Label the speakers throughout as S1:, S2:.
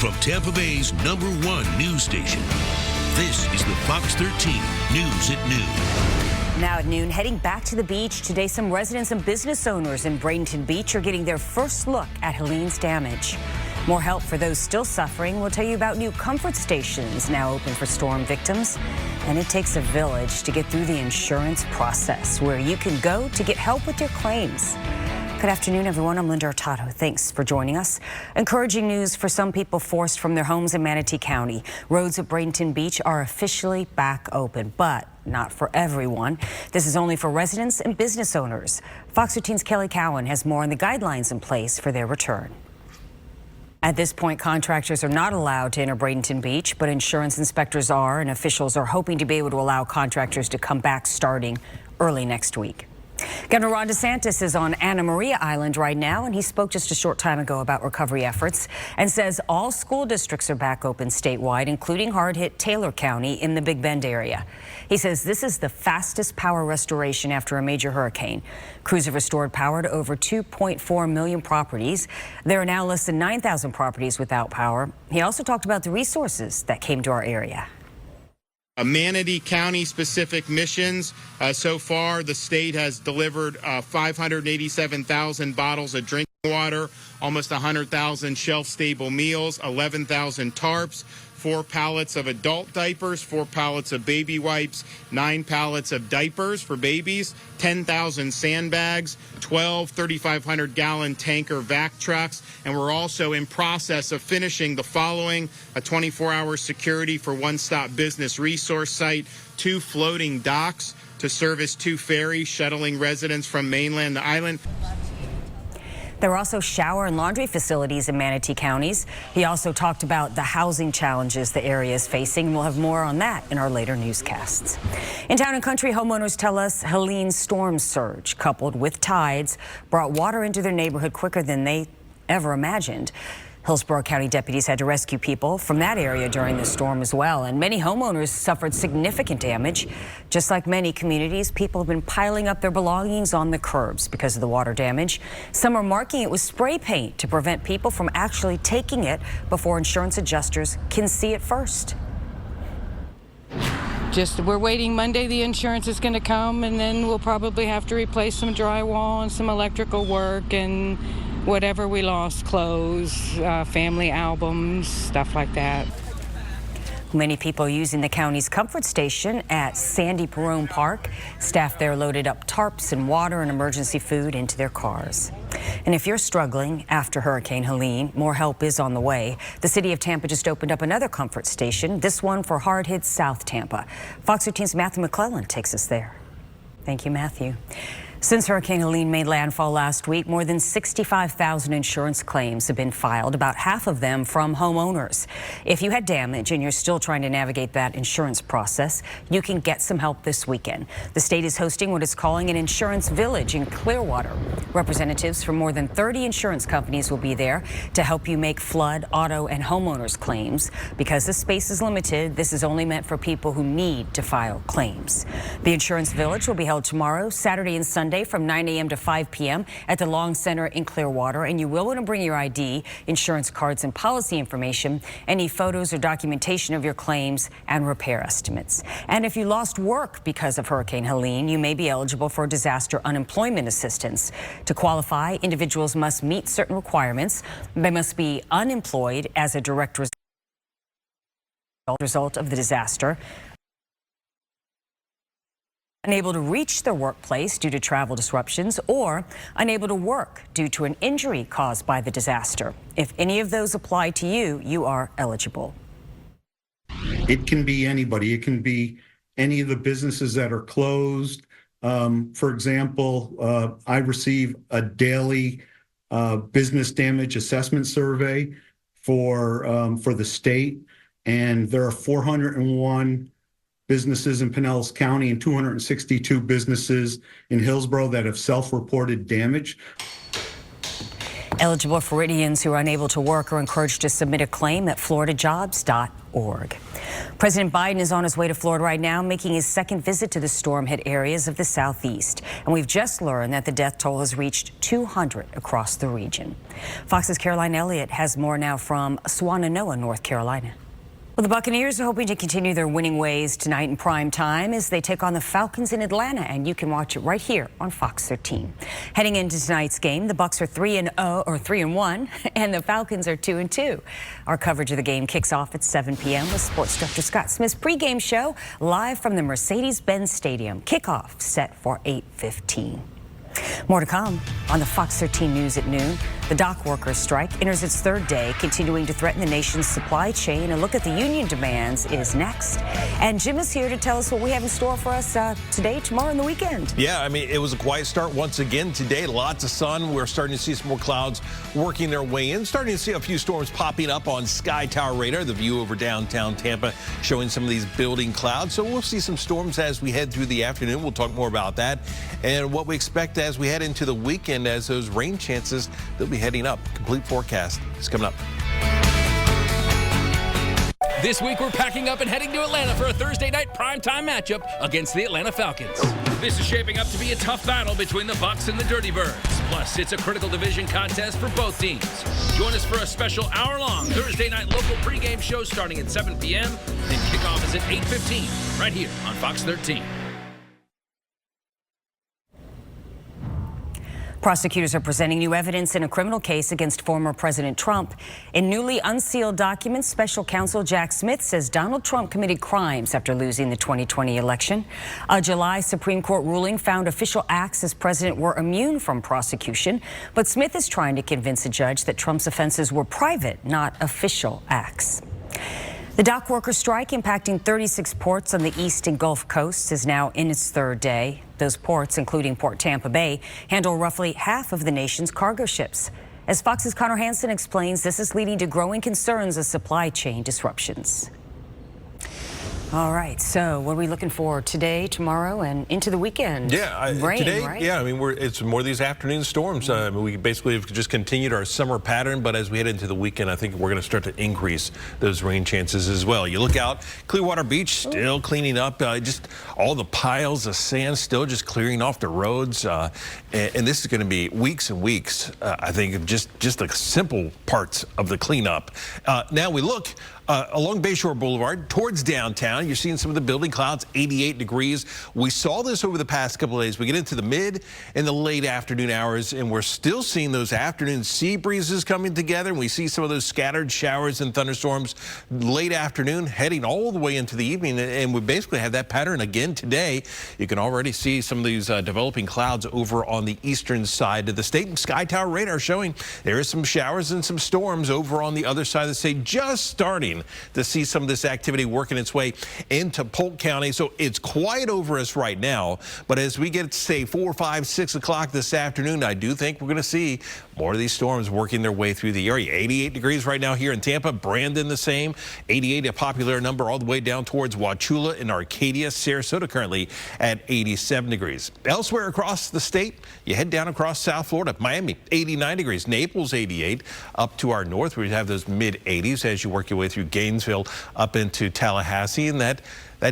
S1: From Tampa Bay's #1 news station, this is the Fox 13 News at Noon.
S2: Now at noon, heading back to the beach. Today, some residents and business owners in Bradenton Beach are getting their first look at Helene's damage. More help for those still suffering. We'll tell you about new comfort stations now open for storm victims. And it takes a village to get through the insurance process, where you can go to get help with your claims. Good afternoon, everyone. I'm Linda Hurtado. Thanks for joining us. Encouraging news for some people forced from their homes in Manatee County. Roads at Bradenton Beach are officially back open, but not for everyone. This is only for residents and business owners. Fox 13's Kelly Cowan has more on the guidelines in place for their return. At this point, contractors are not allowed to enter Bradenton Beach, but insurance inspectors are, and officials are hoping to be able to allow contractors to come back starting early next week. Governor Ron DeSantis is on Anna Maria Island right now, and he spoke just a short time ago about recovery efforts and says all school districts are back open statewide, including hard-hit Taylor County in the Big Bend area. He says this is the fastest power restoration after a major hurricane. Crews have restored power to over 2.4 million properties. There are now less than 9,000 properties without power. He also talked about the resources that came to our area.
S3: Manatee County specific missions. So far, the state has delivered 587,000 bottles of drinking water, almost 100,000 shelf-stable meals, 11,000 tarps, 4 pallets of adult diapers, 4 pallets of baby wipes, 9 pallets of diapers for babies, 10,000 sandbags, 12 3,500-gallon tanker vac trucks, and we're also in process of finishing the following: a 24-hour security for one-stop business resource site, 2 floating docks to service 2 ferries shuttling residents from mainland to island.
S2: There are also shower and laundry facilities in Manatee counties. He also talked about the housing challenges the area is facing. We'll have more on that in our later newscasts. In Town and Country, homeowners tell us Helene's storm surge, coupled with tides, brought water into their neighborhood quicker than they ever imagined. Hillsborough County deputies had to rescue people from that area during the storm as well, and many homeowners suffered significant damage. Just like many communities, people have been piling up their belongings on the curbs because of the water damage. Some are marking it with spray paint to prevent people from actually taking it before insurance adjusters can see it first.
S4: We're waiting Monday. The insurance is going to come, and then we'll probably have to replace some drywall and some electrical work and whatever we lost, clothes, family albums, stuff like that.
S2: Many people using the county's comfort station at Sandy Perone Park. Staff there loaded up tarps and water and emergency food into their cars. And if you're struggling after Hurricane Helene, more help is on the way. The city of Tampa just opened up another comfort station, this one for hard-hit South Tampa. Fox 13's Matthew McClellan takes us there. Thank you, Matthew. Since Hurricane Helene made landfall last week, more than 65,000 insurance claims have been filed, about half of them from homeowners. If you had damage and you're still trying to navigate that insurance process, you can get some help this weekend. The state is hosting what it's calling an insurance village in Clearwater. Representatives from more than 30 insurance companies will be there to help you make flood, auto, and homeowners claims. Because the space is limited, this is only meant for people who need to file claims. The insurance village will be held tomorrow, Saturday and Sunday, from 9 a.m. to 5 p.m. at the Long Center in Clearwater. And you will want to bring your ID, insurance cards, and policy information, any photos or documentation of your claims, and repair estimates. And if you lost work because of Hurricane Helene, you may be eligible for disaster unemployment assistance. To qualify, individuals must meet certain requirements. They must be unemployed as a direct result of the disaster, unable to reach their workplace due to travel disruptions, or unable to work due to an injury caused by the disaster. If any of those apply to you, you are eligible.
S5: It can be anybody. It can be any of the businesses that are closed. For example, I receive a daily business damage assessment survey for the state, and there are 401 businesses in Pinellas County and 262 businesses in Hillsborough that have self-reported damage.
S2: Eligible Floridians who are unable to work are encouraged to submit a claim at floridajobs.org. President Biden is on his way to Florida right now, making his second visit to the storm-hit areas of the southeast. And we've just learned that the death toll has reached 200 across the region. Fox's Caroline Elliott has more now from Swannanoa, North Carolina. Well, the Buccaneers are hoping to continue their winning ways tonight in prime time as they take on the Falcons in Atlanta, and you can watch it right here on Fox 13. Heading into tonight's game, the Bucs are 3-1, and the Falcons are 2-2. Our coverage of the game kicks off at 7 p.m. with Sports Director Scott Smith's pregame show live from the Mercedes-Benz Stadium. Kickoff set for 8:15. More to come on the Fox 13 News at noon. The dock workers' strike enters its third day, continuing to threaten the nation's supply chain. A look at the union demands is next. And Jim is here to tell us what we have in store for us today, tomorrow, and the weekend.
S6: Yeah, I mean, it was a quiet start once again today. Lots of sun. We're starting to see some more clouds working their way in. Starting to see a few storms popping up on Sky Tower radar. The view over downtown Tampa showing some of these building clouds. So we'll see some storms as we head through the afternoon. We'll talk more about that and what we expect as we head into the weekend, as those rain chances, they'll be heading up. Complete forecast is coming up.
S7: This week, we're packing up and heading to Atlanta for a Thursday night primetime matchup against the Atlanta Falcons. This is shaping up to be a tough battle between the Bucs and the Dirty Birds. Plus, it's a critical division contest for both teams. Join us for a special hour-long Thursday night local pregame show starting at 7 p.m. and kickoff is at 8:15 right here on Fox 13.
S2: Prosecutors are presenting new evidence in a criminal case against former President Trump. In newly unsealed documents, special counsel Jack Smith says Donald Trump committed crimes after losing the 2020 election. A July Supreme Court ruling found official acts as president were immune from prosecution, but Smith is trying to convince a judge that Trump's offenses were private, not official acts. The dock worker strike impacting 36 ports on the east and Gulf coasts is now in its third day. Those ports, including Port Tampa Bay, handle roughly half of the nation's cargo ships. As Fox's Connor Hansen explains, this is leading to growing concerns of supply chain disruptions. All right, so what are we looking for today, tomorrow, and into the weekend?
S6: Yeah,
S2: rain,
S6: today,
S2: right?
S6: yeah, I mean, it's more of these afternoon storms. We basically have just continued our summer pattern, but as we head into the weekend, I think we're going to start to increase those rain chances as well. You look out, Clearwater Beach still cleaning up, just all the piles of sand still just clearing off the roads, and this is going to be weeks and weeks, I think, of just the simple parts of the cleanup. Now we look along Bayshore Boulevard towards downtown. You're seeing some of the building clouds, 88 degrees. We saw this over the past couple of days. We get into the mid and the late afternoon hours, and we're still seeing those afternoon sea breezes coming together. And we see some of those scattered showers and thunderstorms late afternoon heading all the way into the evening. And we basically have that pattern again today. You can already see some of these developing clouds over on the eastern side of the state. And Sky Tower radar showing there is some showers and some storms over on the other side of the state, just starting to see some of this activity working its way into Polk County. So it's quiet over us right now, but as we get to say 4, 5, 6 o'clock this afternoon, I do think we're going to see more of these storms working their way through the area. 88 degrees right now here in Tampa. Brandon the same. 88, a popular number all the way down towards Wauchula and Arcadia. Sarasota currently at 87 degrees. Elsewhere across the state, you head down across South Florida. Miami, 89 degrees. Naples, 88. Up to our north, we have those mid-80s as you work your way through Gainesville up into Tallahassee, and that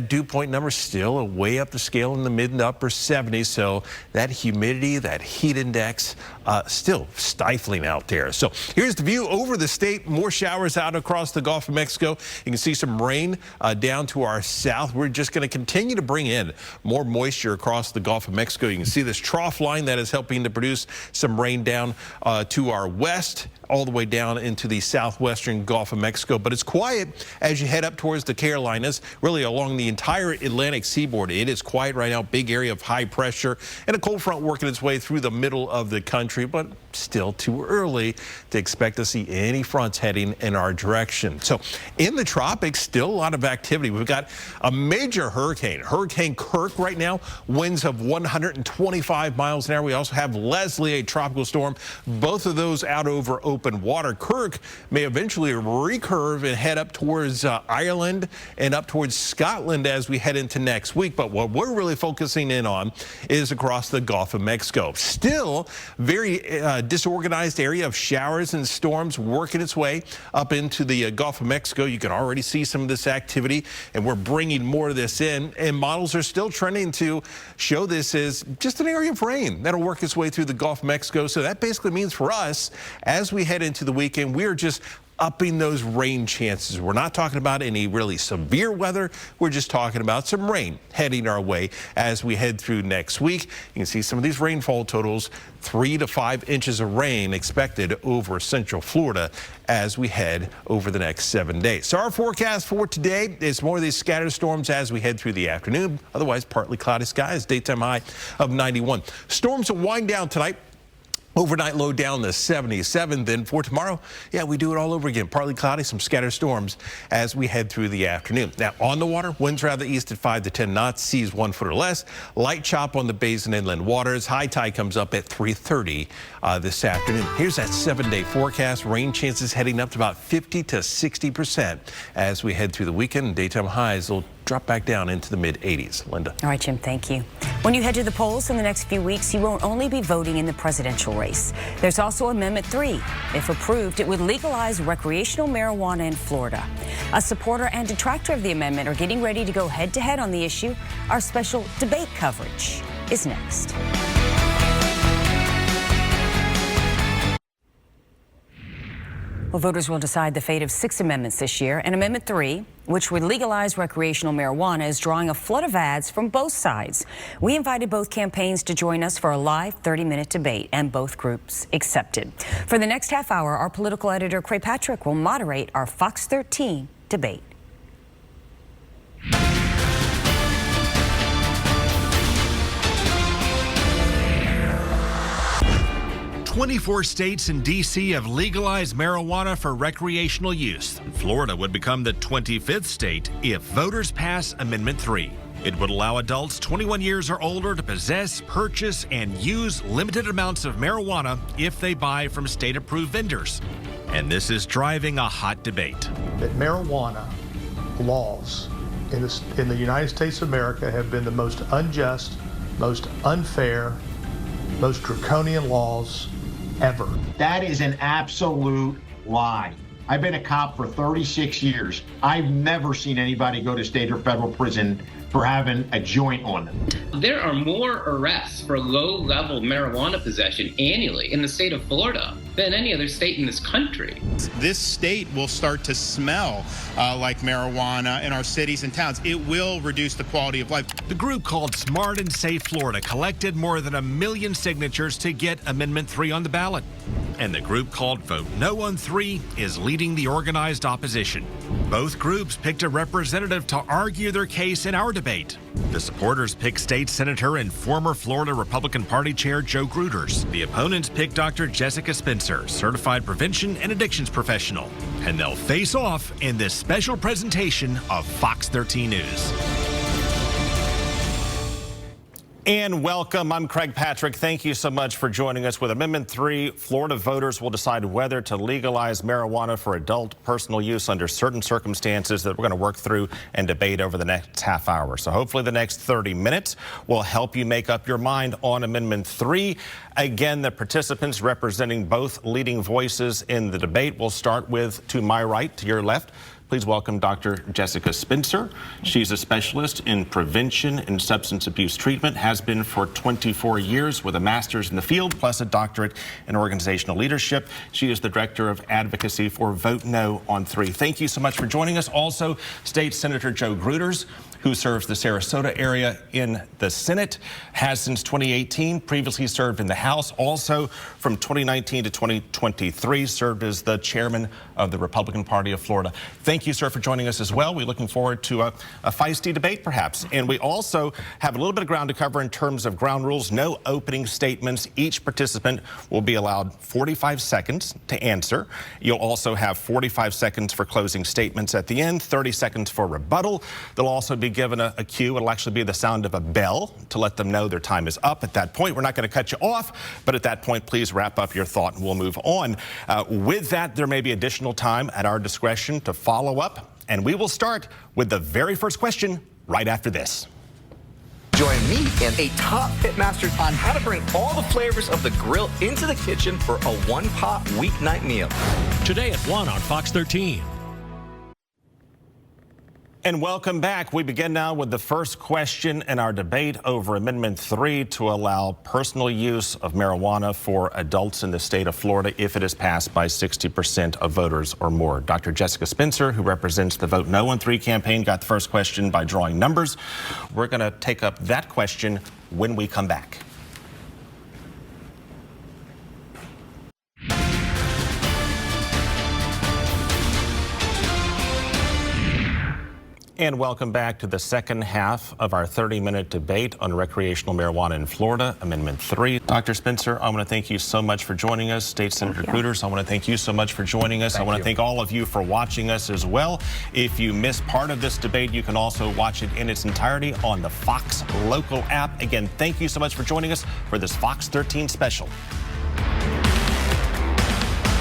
S6: dew point number still way up the scale in the mid and upper 70s. So that humidity, that heat index, still stifling out there. So here's the view over the state. More showers out across the Gulf of Mexico. You can see some rain down to our south. We're just going to continue to bring in more moisture across the Gulf of Mexico. You can see this trough line that is helping to produce some rain down to our west, all the way down into the southwestern Gulf of Mexico. But it's quiet as you head up towards the Carolinas, really along the entire Atlantic seaboard. It is quiet right now, big area of high pressure, and a cold front working its way through the middle of the country, but still too early to expect to see any fronts heading in our direction. So in the tropics, still a lot of activity. We've got a major hurricane, Hurricane Kirk right now, winds of 125 miles an hour. We also have Leslie, a tropical storm, both of those out over open water. Kirk may eventually recurve and head up towards Ireland and up towards Scotland as we head into next week. But what we're really focusing in on is across the Gulf of Mexico. Still very disorganized area of showers and storms working its way up into the Gulf of Mexico. You can already see some of this activity, and we're bringing more of this in. And models are still trending to show this as just an area of rain that'll work its way through the Gulf of Mexico. So that basically means for us, as we head into the weekend, we're just upping those rain chances. We're not talking about any really severe weather. We're just talking about some rain heading our way as we head through next week. You can see some of these rainfall totals, 3 to 5 inches of rain expected over central Florida as we head over the next 7 days. So our forecast for today is more of these scattered storms as we head through the afternoon. Otherwise, partly cloudy skies, daytime high of 91. Storms will wind down tonight. Overnight low down to 77. Then for tomorrow, yeah, we do it all over again. Partly cloudy, some scattered storms as we head through the afternoon. Now on the water, winds rather east at 5 to 10 knots, seas 1 foot or less. Light chop on the bays and inland waters. High tide comes up at 3:30 this afternoon. Here's that 7-day forecast. Rain chances heading up to about 50 to 60% as we head through the weekend. Daytime highs will drop back down into the mid-80s. Linda.
S2: All right, Jim, thank you. When you head to the polls in the next few weeks, you won't only be voting in the presidential race. There's also Amendment 3. If approved, it would legalize recreational marijuana in Florida. A supporter and detractor of the amendment are getting ready to go head-to-head on the issue. Our special debate coverage is next. Well, voters will decide the fate of 6 amendments this year, and Amendment 3, which would legalize recreational marijuana, is drawing a flood of ads from both sides. We invited both campaigns to join us for a live 30-minute debate, and both groups accepted. For the next half hour, our political editor, Craig Patrick, will moderate our Fox 13 debate.
S8: 24 states and D.C. have legalized marijuana for recreational use. Florida would become the 25th state if voters pass Amendment 3. It would allow adults 21 years or older to possess, purchase, and use limited amounts of marijuana if they buy from state-approved vendors. And this is driving a hot debate.
S9: That marijuana laws in the United States of America have been the most unjust, most unfair, most draconian laws ever.
S10: That is an absolute lie. I've been a cop for 36 years. I've never seen anybody go to state or federal prison for having a joint on them.
S11: There are more arrests for low-level marijuana possession annually in the state of Florida than any other state in this country.
S3: This state will start to smell like marijuana in our cities and towns. It will reduce the quality of life.
S8: The group called Smart and Safe Florida collected more than 1 million signatures to get Amendment 3 on the ballot. And the group called Vote No on 3 is leading the organized opposition. Both groups picked a representative to argue their case in our debate. The supporters picked State Senator and former Florida Republican Party Chair Joe Gruters. The opponents picked Dr. Jessica Spencer, certified prevention and addictions professional. And they'll face off in this special presentation of Fox 13 News.
S12: And welcome. I'm Craig Patrick. Thank you so much for joining us. With Amendment 3, Florida voters will decide whether to legalize marijuana for adult personal use under certain circumstances that we're going to work through and debate over the next half hour. So hopefully the next 30 minutes will help you make up your mind on Amendment 3. Again, the participants representing both leading voices in the debate will start with, to my right, to your left. Please welcome Dr. Jessica Spencer. She's a specialist in prevention and substance abuse treatment, has been for 24 years with a master's in the field, plus a doctorate in organizational leadership. She is the director of advocacy for Vote No on 3. Thank you so much for joining us. Also, State Senator Joe Gruters, who serves the Sarasota area in the Senate, has since 2018 previously served in the House. Also, from 2019 to 2023, served as the chairman of the Republican Party of Florida. Thank you, sir, for joining us as well. We're looking forward to a feisty debate, perhaps. And we also have a little bit of ground to cover in terms of ground rules. No opening statements. Each participant will be allowed 45 seconds to answer. You'll also have 45 seconds for closing statements at the end, 30 seconds for rebuttal. They'll also be given a cue. It'll actually be the sound of a bell to let them know their time is up. At that point, we're not going to cut you off, but at that point, please wrap up your thought and we'll move on. With that, there may be additional time at our discretion to follow up, and we will start with the very first question right after this.
S13: Join me and a top pitmaster on how to bring all the flavors of the grill into the kitchen for a one-pot weeknight meal.
S14: Today at 1 on Fox 13.
S12: And welcome back. We begin now with the first question in our debate over Amendment 3 to allow personal use of marijuana for adults in the state of Florida if it is passed by 60% of voters or more. Dr. Jessica Spencer, who represents the Vote No on 3 campaign, got the first question by drawing numbers. We're going to take up that question when we come back. And welcome back to the second half of our 30-minute debate on recreational marijuana in Florida, Amendment 3. Dr. Spencer, I want to thank you so much for joining us. State Senator Gruters, I want to thank you so much for joining us. I want to thank all of you for watching us as well. If you missed part of this debate, you can also watch it in its entirety on the Fox Local app. Again, thank you so much for joining us for this Fox 13 special.